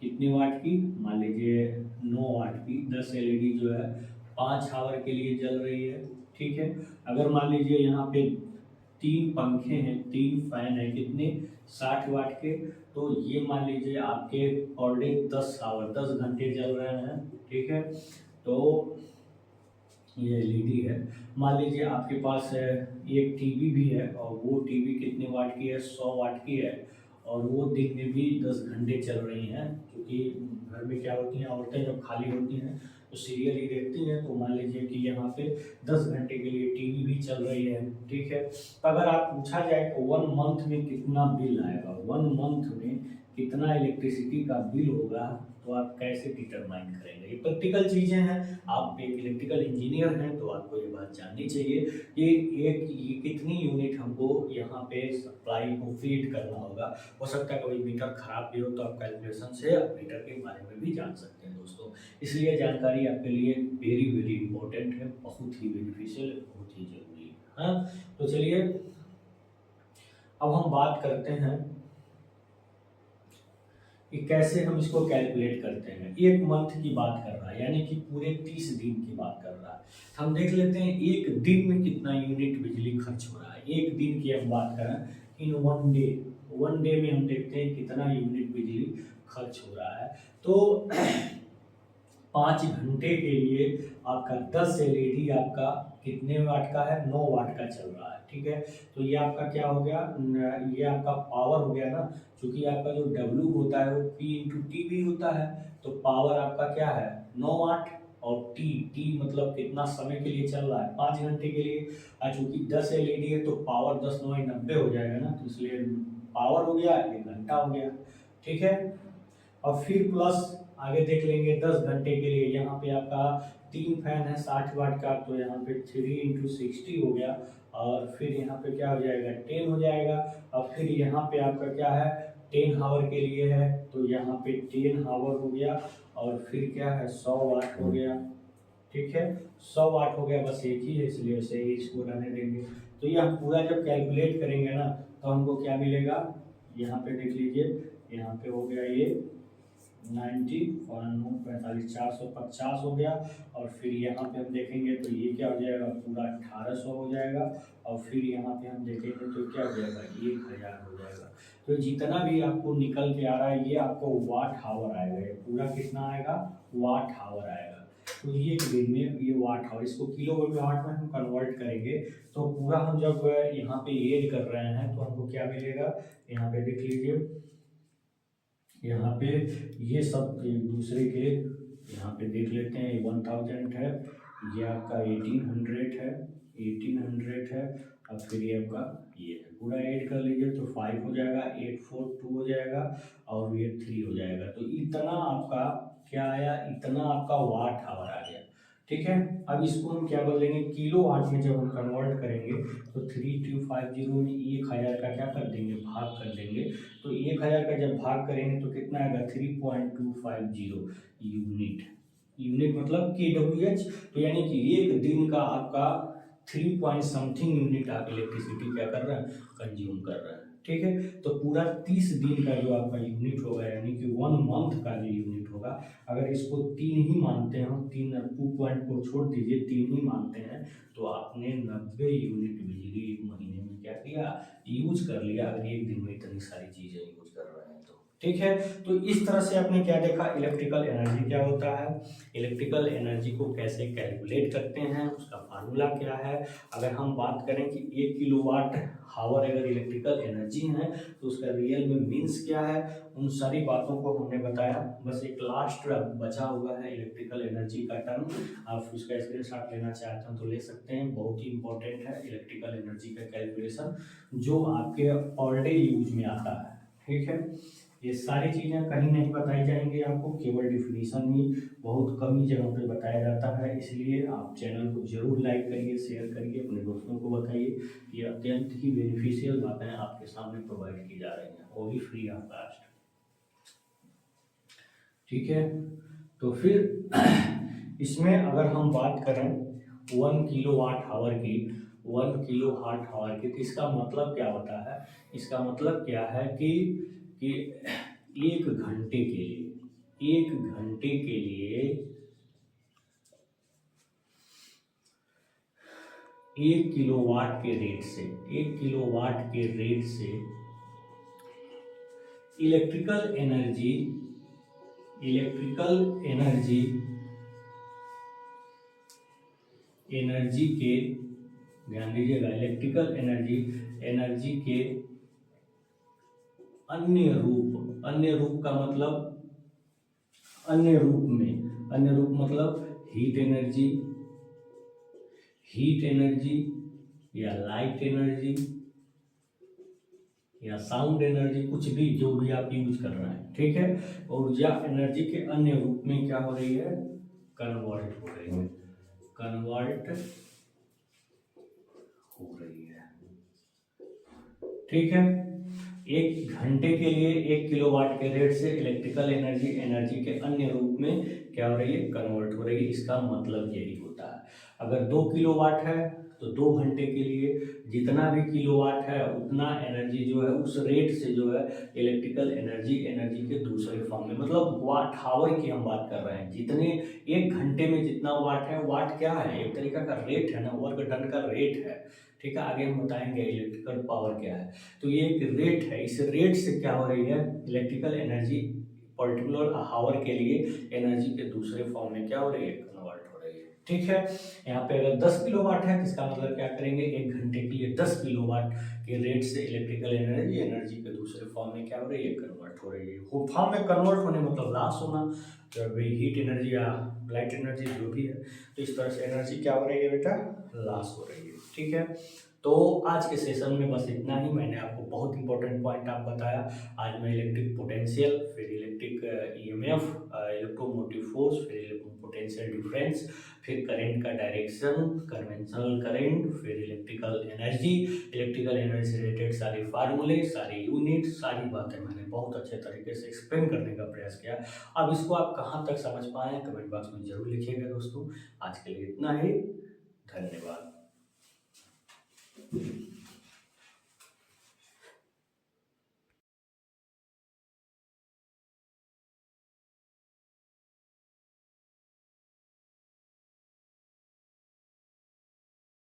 कितने वाट की, मान लीजिए 9 वाट की 10 LED जो है 5 आवर के लिए जल रही है। ठीक है, अगर मान लीजिए यहाँ पे 3 पंखे हैं, 3 फैन है, कितने, 60 वाट के, तो ये मान लीजिए आपके पर डे 10 आवर 10 घंटे जल रहे हैं। ठीक है, तो ये एलईडी है। मान लीजिए आपके पास एक टीवी भी है, और वो टीवी कितने वाट की है, 100 वाट की है, और वो दिन में भी 10 घंटे चल रही हैं, क्योंकि घर में क्या होती हैं, औरतें जब खाली होती हैं तो सीरियल ही देखती हैं। तो मान लीजिए कि यहाँ पे 10 घंटे के लिए टीवी भी चल रही है। ठीक है, तो अगर आप पूछा जाए तो 1 मंथ में कितना बिल आएगा, 1 मंथ में कितना इलेक्ट्रिसिटी का बिल होगा तो आप कैसे डिटरमाइन करेंगे। ये प्रैक्टिकल चीज़ें हैं, आप एक इलेक्ट्रिकल इंजीनियर हैं तो आपको ये बात जाननी चाहिए कि ये कितनी यूनिट हमको यहाँ पे सप्लाई को फीड करना होगा। हो सकता है कभी मीटर खराब भी हो तो आप कैलकुलेशन से आप मीटर के बारे में भी जान सकते हैं दोस्तों। इसलिए जानकारी आपके लिए वेरी वेरी इंपॉर्टेंट है, बहुत ही बेनिफिशियल, बहुत ही जरूरी है। हाँ, तो चलिए अब हम बात करते हैं कि कैसे हम इसको कैलकुलेट करते हैं। एक मंथ की बात कर रहा है, यानी कि पूरे 30 दिन की बात कर रहा है। हम देख लेते हैं एक दिन में कितना यूनिट बिजली खर्च हो रहा है। एक दिन की हम बात करें इन वन डे में हम देखते हैं कितना यूनिट बिजली खर्च हो रहा है। तो 5 घंटे के लिए आपका 10 एलईडी आपका कितने वाट का है, 9 वाट का चल रहा है। ठीक है, तो ये आपका क्या हो गया, ये आपका पावर हो गया ना, क्योंकि आपका जो W होता है वो P इंटू टी भी होता है। तो पावर आपका क्या है 9 वाट, और टी मतलब कितना समय के लिए चल रहा है 5 घंटे के लिए। और चूंकि 10 एलईडी है तो पावर 10 9 90 हो जाएगा ना, तो इसलिए पावर हो गया 1 घंटा हो गया। ठीक है, और फिर प्लस आगे देख लेंगे 10 घंटे के लिए। यहाँ पे आपका 3 फैन है 60 वाट का, तो यहाँ पे 3 इंटू 60 हो गया, और फिर यहाँ पे क्या हो जाएगा 10 हो जाएगा। और फिर यहाँ पे आपका क्या है 10 हावर के लिए है, तो यहाँ पे 10 हावर हो गया, और फिर क्या है 100 वाट हो गया। ठीक है, 100 वाट हो गया, बस एक ही है इसलिए ऐसे ही इसको रहने देंगे। तो ये हम पूरा जब कैलकुलेट करेंगे ना तो हमको क्या मिलेगा, यहाँ पे देख लीजिए, यहाँ पे हो गया ये 90 और 9 45 450 हो गया। और फिर यहाँ पे हम देखेंगे तो ये क्या हो जाएगा पूरा 1800 हो जाएगा। और फिर यहाँ पे हम देखेंगे तो क्या हो जाएगा 1000 हो जाएगा। तो जितना भी आपको निकल के आ रहा है ये आपको वाट हावर आएगा, ये पूरा कितना आएगा वाट हावर आएगा। तो ये एक दिन में ये वाट हावर, इसको किलोवाट में हम कन्वर्ट करेंगे तो पूरा हम जब यहाँ पे ऐड कर रहे हैं तो हमको क्या मिलेगा, यहाँ पे देख लीजिए, यहाँ पे ये सब एक दूसरे के, यहाँ पे देख लेते हैं 1000 है, ये आपका 1800 है, 1800 है, अब फिर ये आपका ये पूरा ऐड कर लीजिए तो 5 हो जाएगा, 842 हो जाएगा, और ये 3 हो जाएगा। तो इतना आपका क्या आया, इतना आपका वाट आवर आ गया। ठीक है, अब इसको हम क्या बदलेंगे किलो वाट में, जब हम कन्वर्ट करेंगे तो 3250 में 1000 का क्या कर देंगे भाग कर देंगे। तो 1000 का जब भाग करेंगे तो कितना आएगा 3250 यूनिट। यूनिट मतलब KWH, तो यानी कि एक दिन का आपका 3 पॉइंट समथिंग यूनिट आप इलेक्ट्रिसिटी क्या कर रहा है कंज्यूम कर रहा है। ठीक है, तो पूरा 30 दिन का जो आपका यूनिट होगा, यानी कि 1 मंथ का जो यूनिट होगा, अगर इसको 3 ही मानते हैं, 2 पॉइंट को छोड़ दीजिए 3 ही मानते हैं, तो आपने 90 यूनिट बिजली एक महीने में क्या किया यूज कर लिया, अगर एक दिन में इतनी सारी चीजें यूज कर रहे हैं तो। ठीक है, तो इस तरह से आपने क्या देखा इलेक्ट्रिकल एनर्जी क्या होता है, इलेक्ट्रिकल एनर्जी को कैसे कैलकुलेट करते हैं, उसका फार्मूला क्या है। अगर हम बात करें कि 1 किलोवाट हावर अगर इलेक्ट्रिकल एनर्जी है तो उसका रियल में मीन्स क्या है, उन सारी बातों को हमने बताया। बस एक लास्ट बचा हुआ है इलेक्ट्रिकल एनर्जी का टर्म, आप उसका स्क्रीनशॉट लेना चाहते हैं तो ले सकते हैं, बहुत ही इंपॉर्टेंट है इलेक्ट्रिकल एनर्जी का कैलकुलेशन जो आपके पर डे यूज में आता है। ठीक है, ये सारी चीज़ें कहीं नहीं बताई जाएंगी आपको, केवल डिफिनीशन ही बहुत कम ही जगह पे बताया जाता है। इसलिए आप चैनल को जरूर लाइक करिए, शेयर करिए, अपने दोस्तों को बताइए। ये अत्यंत ही बेनिफिशियल बातें आपके सामने प्रोवाइड की जा रही हैं, वो भी फ्री ऑफ कास्ट। ठीक है, तो फिर इसमें अगर हम बात करें 1 किलोवाट आवर की, 1 किलोवाट आवर की, तो इसका मतलब क्या होता है, इसका मतलब क्या है कि 1 घंटे के लिए, 1 घंटे के लिए 1 किलोवाट के रेट से, 1 किलोवाट के रेट से इलेक्ट्रिकल एनर्जी के, ध्यान दीजिएगा, इलेक्ट्रिकल एनर्जी के अन्य रूप का मतलब, अन्य रूप मतलब हीट एनर्जी या लाइट एनर्जी या साउंड एनर्जी, कुछ भी जो भी आप यूज कर रहे हैं, ठीक है। ऊर्जा एनर्जी के अन्य रूप में क्या हो रही है, कन्वर्ट हो रही है, कन्वर्ट हो रही है, ठीक है। 1 घंटे के लिए 1 किलोवाट के रेट से इलेक्ट्रिकल एनर्जी एनर्जी के अन्य रूप में क्या हो रही है, कन्वर्ट हो रही है। इसका मतलब यही होता है, अगर 2 किलोवाट है तो 2 घंटे के लिए जितना भी किलोवाट है उतना एनर्जी जो है उस रेट से जो है इलेक्ट्रिकल एनर्जी एनर्जी के दूसरे फॉर्म में, मतलब वाट हावर की हम बात कर रहे हैं, जितने 1 घंटे में जितना वाट है, वाट क्या है, एक तरीका का रेट है ना, वर्क डन का रेट है, ठीक है। आगे हम बताएंगे इलेक्ट्रिकल पावर क्या है। तो ये एक रेट है, इस रेट से क्या हो रही है, इलेक्ट्रिकल एनर्जी पर्टिकुलर हावर के लिए एनर्जी के दूसरे फॉर्म में क्या हो रही है, कन्वर्ट हो रही है, ठीक है। यहाँ पे अगर 10 किलोवाट है, इसका मतलब क्या करेंगे, 1 घंटे के लिए 10 किलोवाट के रेट से इलेक्ट्रिकल एनर्जी एनर्जी के दूसरे फॉर्म में क्या हो रही है, कन्वर्ट हो रही है। फॉर्म में कन्वर्ट होने मतलब लॉस होना, जब भी हीट एनर्जी या लाइट एनर्जी जो भी है, तो इस तरह से एनर्जी क्या हो रही है बेटा, लॉस हो रही है, ठीक है। तो आज के सेशन में बस इतना ही, मैंने आपको बहुत इंपॉर्टेंट पॉइंट आप बताया। आज मैं इलेक्ट्रिक पोटेंशियल, फिर इलेक्ट्रिक ईएमएफ, इलेक्ट्रोमोटिव फोर्स, फिर पोटेंशियल डिफरेंस, फिर करंट का डायरेक्शन, कन्वेंशनल करंट, फिर इलेक्ट्रिकल एनर्जी से रिलेटेड सारे फार्मूले, सारे यूनिट, सारी बातें मैंने बहुत अच्छे तरीके से एक्सप्लेन करने का प्रयास किया। अब इसको आप कहाँ तक समझ पाए हैं कमेंट बॉक्स में जरूर लिखिएगा दोस्तों। आज के लिए इतना ही, धन्यवाद।